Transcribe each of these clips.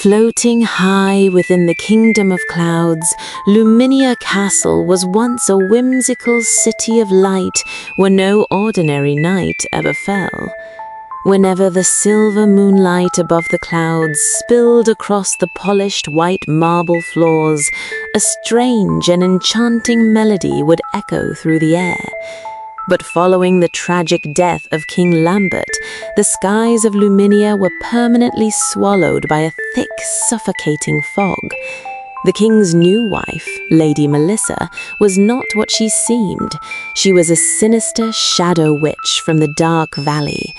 Floating high within the kingdom of clouds, Luminia Castle was once a whimsical city of light where no ordinary night ever fell. Whenever the silver moonlight above the clouds spilled across the polished white marble floors, a strange and enchanting melody would echo through the air. But following the tragic death of King Lambert, the skies of Luminia were permanently swallowed by a thick, suffocating fog. The king's new wife, Lady Melissa, was not what she seemed. She was a sinister shadow witch from the dark valley.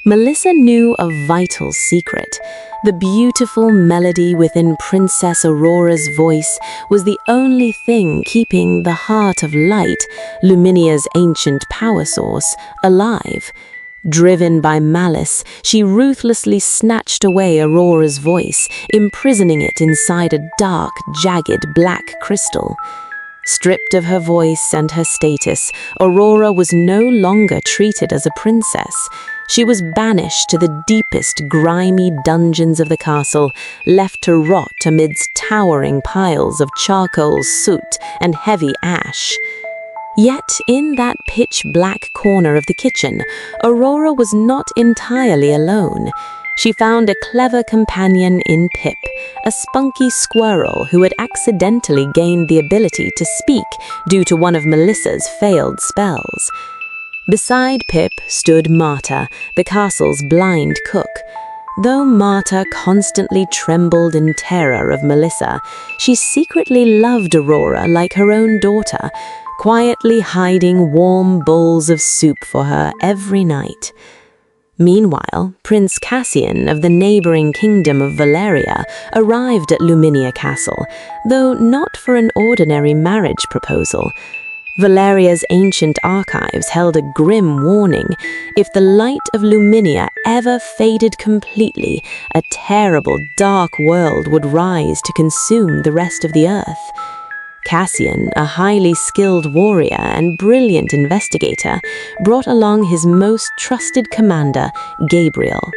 Melissa knew a vital secret. The beautiful melody within Princess Aurora's voice was the only thing keeping the Heart of Light, Luminia's ancient power source, alive. Driven by malice, she ruthlessly snatched away Aurora's voice, imprisoning it inside a dark, jagged black crystal. Stripped of her voice and her status, Aurora was no longer treated as a princess. She was banished to the deepest, grimy dungeons of the castle, left to rot amidst towering piles of charcoal, soot, and heavy ash. Yet, in that pitch-black corner of the kitchen, Aurora was not entirely alone. She found a clever companion in Pip, a spunky squirrel who had accidentally gained the ability to speak due to one of Melissa's failed spells. Beside Pip stood Marta, the castle's blind cook. Though Marta constantly trembled in terror of Melissa, she secretly loved Aurora like her own daughter, quietly hiding warm bowls of soup for her every night. Meanwhile, Prince Cassian of the neighboring kingdom of Valeria arrived at Luminia Castle, though not for an ordinary marriage proposal. Valeria's ancient archives held a grim warning. If the light of Luminia ever faded completely, a terrible, dark world would rise to consume the rest of the earth. Cassian, a highly skilled warrior and brilliant investigator, brought along his most trusted commander, Gabriel.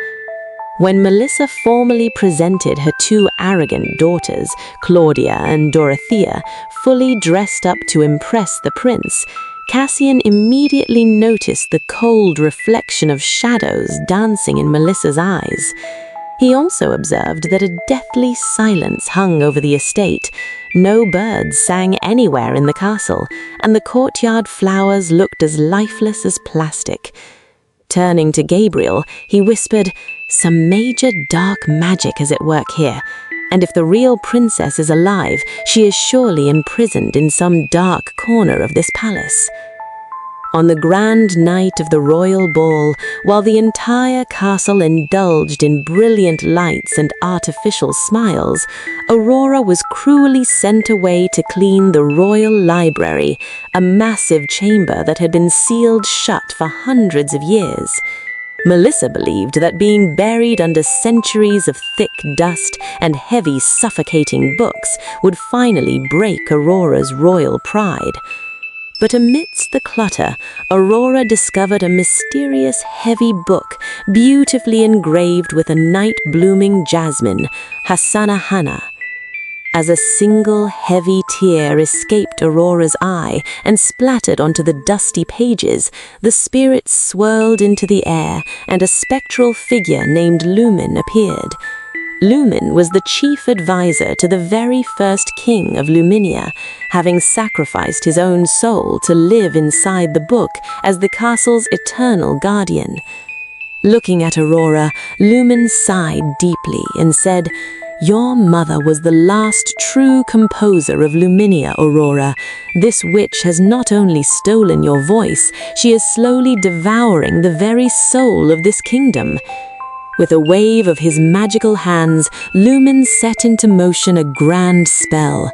When Melissa formally presented her two arrogant daughters, Claudia and Dorothea, fully dressed up to impress the prince, Cassian immediately noticed the cold reflection of shadows dancing in Melissa's eyes. He also observed that a deathly silence hung over the estate. No birds sang anywhere in the castle, and the courtyard flowers looked as lifeless as plastic. Turning to Gabriel, he whispered, "Some major dark magic is at work here, and if the real princess is alive, she is surely imprisoned in some dark corner of this palace." On the grand night of the royal ball, while the entire castle indulged in brilliant lights and artificial smiles, Aurora was cruelly sent away to clean the royal library, a massive chamber that had been sealed shut for hundreds of years. Melissa believed that being buried under centuries of thick dust and heavy, suffocating books would finally break Aurora's royal pride. But amidst the clutter, Aurora discovered a mysterious heavy book, beautifully engraved with a night-blooming jasmine, Hasana Hana. As a single heavy tear escaped Aurora's eye and splattered onto the dusty pages, the spirit swirled into the air and a spectral figure named Lumin appeared. Lumin was the chief advisor to the very first king of Luminia, having sacrificed his own soul to live inside the book as the castle's eternal guardian. Looking at Aurora, Lumin sighed deeply and said, "Your mother was the last true composer of Luminia, Aurora. This witch has not only stolen your voice, she is slowly devouring the very soul of this kingdom." With a wave of his magical hands, Lumin set into motion a grand spell.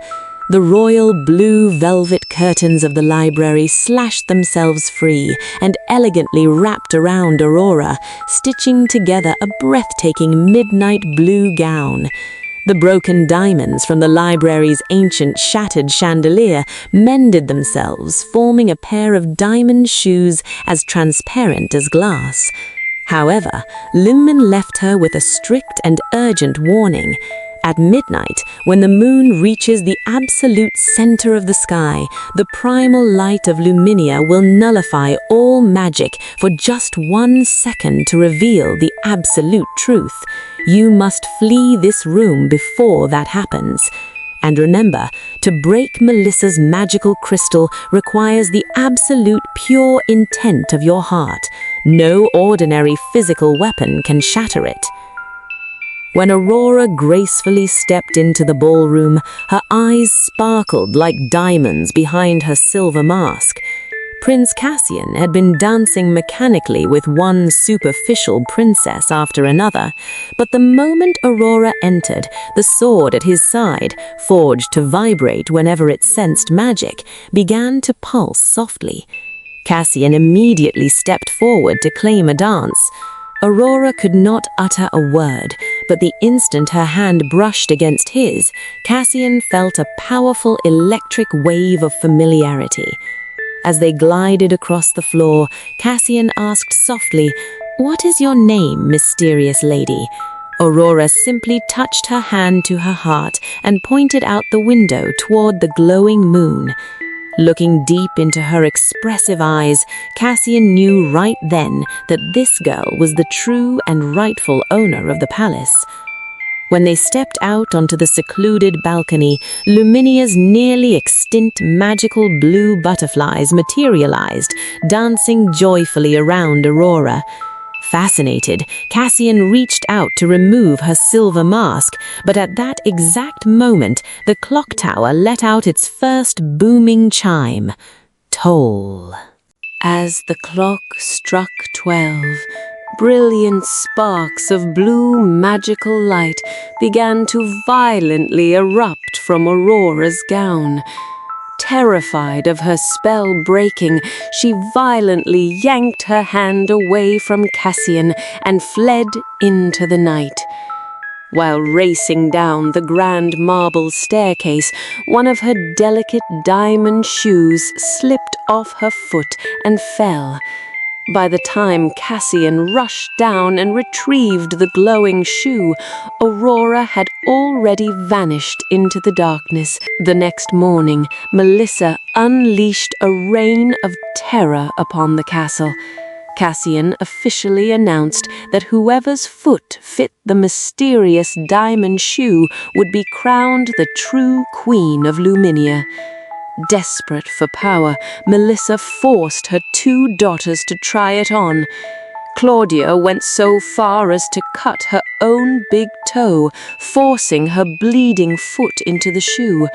The royal blue velvet curtains of the library slashed themselves free and elegantly wrapped around Aurora, stitching together a breathtaking midnight blue gown. The broken diamonds from the library's ancient shattered chandelier mended themselves, forming a pair of diamond shoes as transparent as glass. However, Lumin left her with a strict and urgent warning. At midnight, when the moon reaches the absolute center of the sky, the primal light of Luminia will nullify all magic for just 1 second to reveal the absolute truth. You must flee this room before that happens. And remember, to break Melissa's magical crystal requires the absolute pure intent of your heart. No ordinary physical weapon can shatter it. When Aurora gracefully stepped into the ballroom, her eyes sparkled like diamonds behind her silver mask. Prince Cassian had been dancing mechanically with one superficial princess after another, but the moment Aurora entered, the sword at his side, forged to vibrate whenever it sensed magic, began to pulse softly. Cassian immediately stepped forward to claim a dance. Aurora could not utter a word, but the instant her hand brushed against his, Cassian felt a powerful electric wave of familiarity. As they glided across the floor, Cassian asked softly, "What is your name, mysterious lady?" Aurora simply touched her hand to her heart and pointed out the window toward the glowing moon. Looking deep into her expressive eyes, Cassian knew right then that this girl was the true and rightful owner of the palace. When they stepped out onto the secluded balcony, Luminia's nearly extinct magical blue butterflies materialized, dancing joyfully around Aurora. Fascinated, Cassian reached out to remove her silver mask, but at that exact moment, the clock tower let out its first booming chime. Toll. As the clock struck 12, brilliant sparks of blue magical light began to violently erupt from Aurora's gown. Terrified of her spell breaking, she violently yanked her hand away from Cassian and fled into the night. While racing down the grand marble staircase, one of her delicate diamond shoes slipped off her foot and fell. By the time Cassian rushed down and retrieved the glowing shoe, Aurora had already vanished into the darkness. The next morning, Melissa unleashed a reign of terror upon the castle. Cassian officially announced that whoever's foot fit the mysterious diamond shoe would be crowned the true Queen of Luminia. Desperate for power, Melissa forced her 2 daughters to try it on. Claudia went so far as to cut her own big toe, forcing her bleeding foot into the shoe.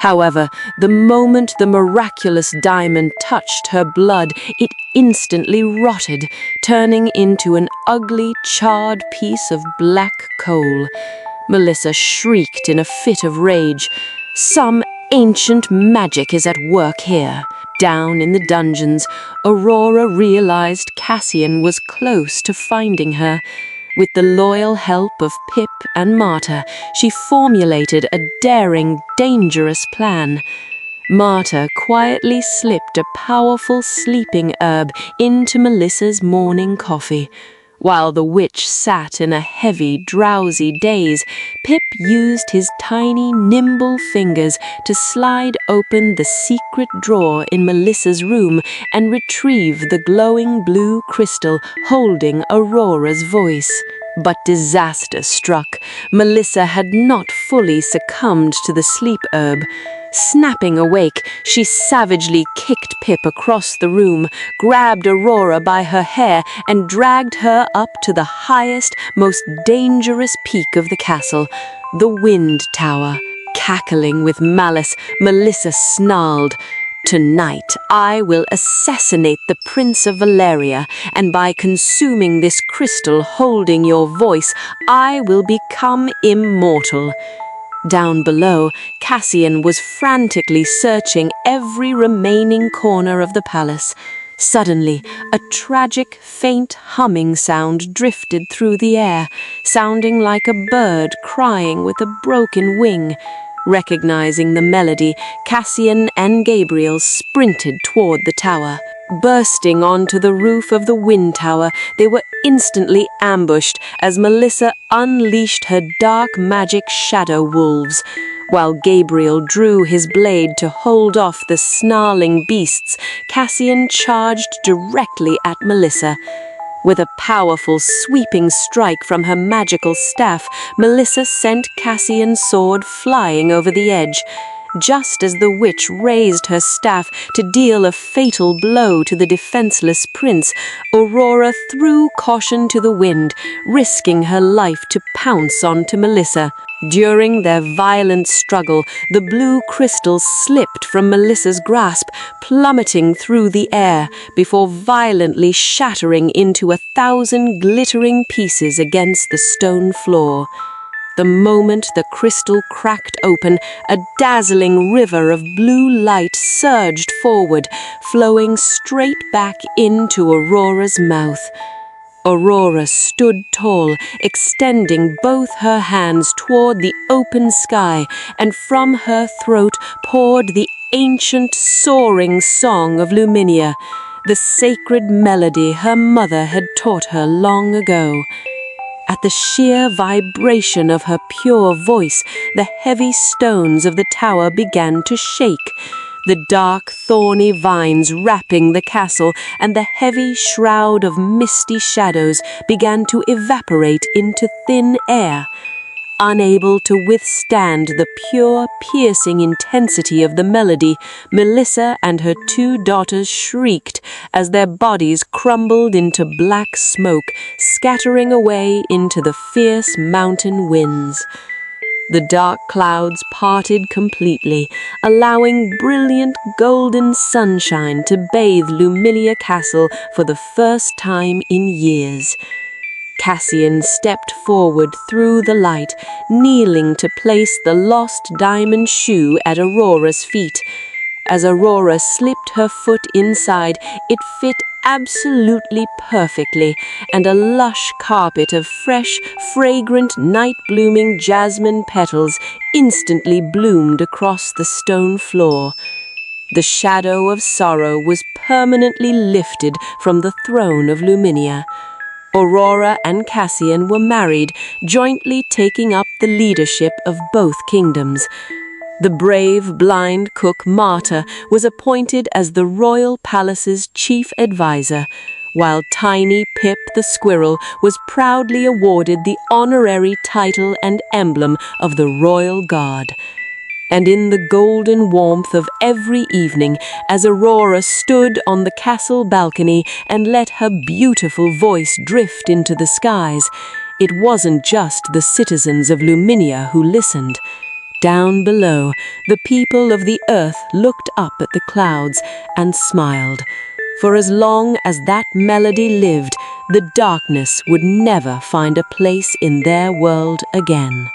However, the moment the miraculous diamond touched her blood, it instantly rotted, turning into an ugly, charred piece of black coal. Melissa shrieked in a fit of rage. Some ancient magic is at work here. Down in the dungeons, Aurora realized Cassian was close to finding her. With the loyal help of Pip and Marta, she formulated a daring, dangerous plan. Marta quietly slipped a powerful sleeping herb into Melissa's morning coffee. While the witch sat in a heavy, drowsy daze, Pip used his tiny, nimble fingers to slide open the secret drawer in Melissa's room and retrieve the glowing blue crystal holding Aurora's voice. But disaster struck. Melissa had not fully succumbed to the sleep herb. Snapping awake, she savagely kicked Pip across the room, grabbed Aurora by her hair, and dragged her up to the highest, most dangerous peak of the castle, the Wind Tower. Cackling with malice, Melissa snarled, "Tonight, I will assassinate the Prince of Valeria, and by consuming this crystal holding your voice, I will become immortal." Down below, Cassian was frantically searching every remaining corner of the palace. Suddenly, a tragic, faint humming sound drifted through the air, sounding like a bird crying with a broken wing. Recognizing the melody, Cassian and Gabriel sprinted toward the tower. Bursting onto the roof of the Wind Tower, they were instantly ambushed as Melissa unleashed her dark magic shadow wolves. While Gabriel drew his blade to hold off the snarling beasts, Cassian charged directly at Melissa. With a powerful, sweeping strike from her magical staff, Melissa sent Cassian's sword flying over the edge. Just as the witch raised her staff to deal a fatal blow to the defenseless prince, Aurora threw caution to the wind, risking her life to pounce onto Melissa. During their violent struggle, the blue crystal slipped from Melissa's grasp, plummeting through the air before violently shattering into 1,000 glittering pieces against the stone floor. The moment the crystal cracked open, a dazzling river of blue light surged forward, flowing straight back into Aurora's mouth. Aurora stood tall, extending both her hands toward the open sky, and from her throat poured the ancient soaring song of Luminia, the sacred melody her mother had taught her long ago. At the sheer vibration of her pure voice, the heavy stones of the tower began to shake. The dark, thorny vines wrapping the castle and the heavy shroud of misty shadows began to evaporate into thin air. Unable to withstand the pure, piercing intensity of the melody, Melissa and her 2 daughters shrieked as their bodies crumbled into black smoke, scattering away into the fierce mountain winds. The dark clouds parted completely, allowing brilliant golden sunshine to bathe Luminia Castle for the first time in years. Cassian stepped forward through the light, kneeling to place the lost diamond shoe at Aurora's feet. As Aurora slipped her foot inside, it fit absolutely perfectly, and a lush carpet of fresh, fragrant, night-blooming jasmine petals instantly bloomed across the stone floor. The shadow of sorrow was permanently lifted from the throne of Luminia. Aurora and Cassian were married, jointly taking up the leadership of both kingdoms. The brave, blind cook Marta was appointed as the royal palace's chief advisor, while tiny Pip the squirrel was proudly awarded the honorary title and emblem of the royal guard. And in the golden warmth of every evening, as Aurora stood on the castle balcony and let her beautiful voice drift into the skies, it wasn't just the citizens of Luminia who listened. Down below, the people of the earth looked up at the clouds and smiled. For as long as that melody lived, the darkness would never find a place in their world again.